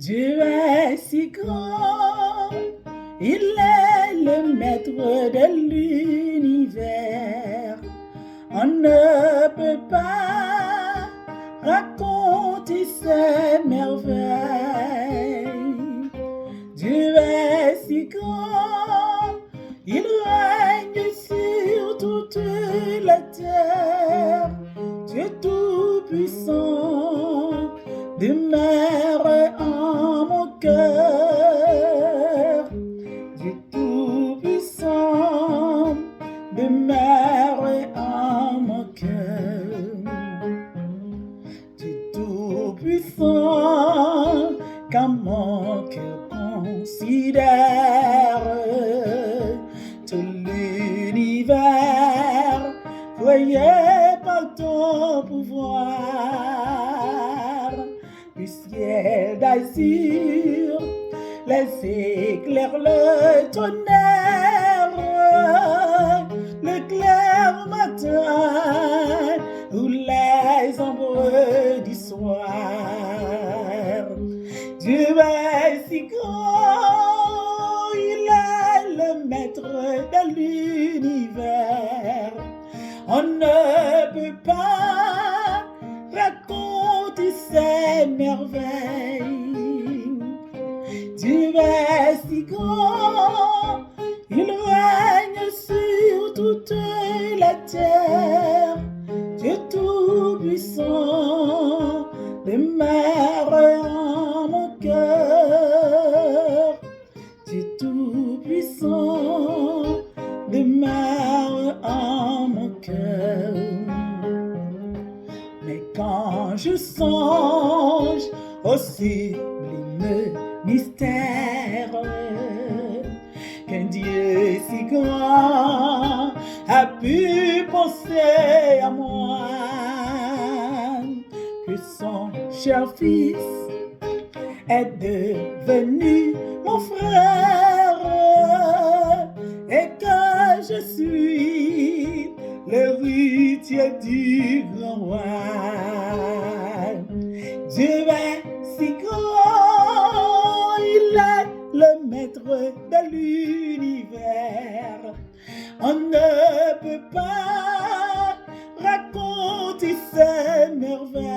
Dieu est si grand, il est le maître de l'univers. On ne peut pas raconter ses merveilles. Dieu est si grand, il règne sur toute la terre. Dieu tout-puissant demeure en mon cœur. Dieu tout-puissant demeure en mon cœur. Dieu tout-puissant, quand mon cœur considère tout l'univers, voyez par ton pouvoir, du ciel d'azur, les éclairs, le tonnerre, le clair matin ou les ombres du soir. Dieu est si grand, il est le maître de l'univers. On ne peut pas raconter ses merveilles. Dieu est si grand, il règne sur toute la terre. Dieu tout-puissant demeure en mon cœur. Dieu tout-puissant demeure en mon cœur. Mais quand je songe au sublime mystère qu'un Dieu si grand a pu penser à moi, que son cher fils est devenu mon frère et que je suis l'héritier du grand roi. Dieu est si grand, il est le maître de l'univers. On ne peut pas raconter ses merveilles.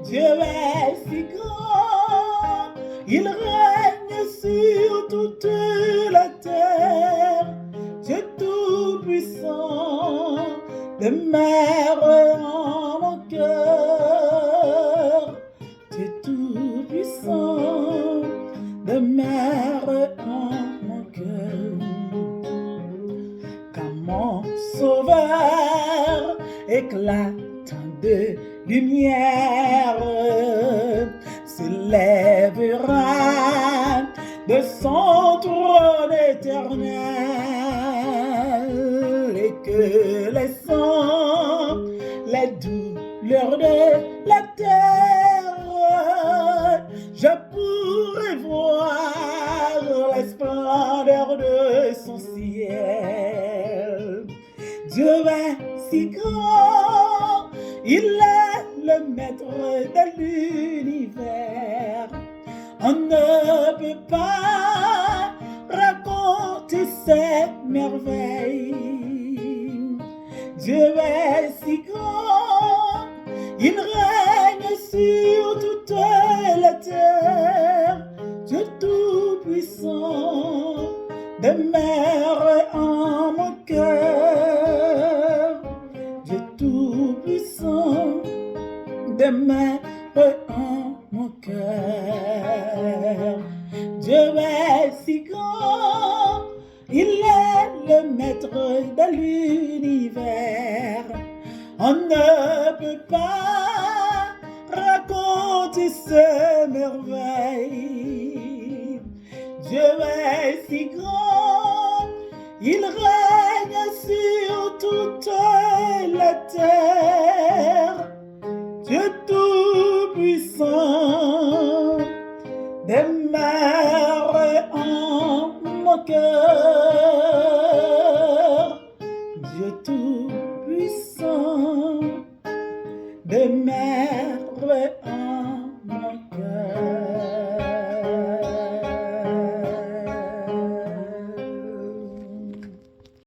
Dieu est si grand, il règne sur toute la terre. Dieu tout-puissant demeure en mon cœur. Dieu tout-puissant demeure en mon cœur. Quand mon sauveur éclatant de lumière se lèvera de son trône éternel et que les sons, les douleurs de la terre, je pourrai voir la splendeur de son ciel. Dieu est si grand, il est le maître de l'univers. On ne peut pas raconter ses merveilles. Dieu est si grand, il règne sur toute la terre. Dieu tout-puissant demeure en mon cœur. Dieu tout-puissant demeure en mon cœur. Dieu est si grand, il est le maître de l'univers. On ne peut pas raconter ses merveilles. Dieu est si grand, il règne sur toute la terre. Dieu tout-puissant demeure en mon cœur.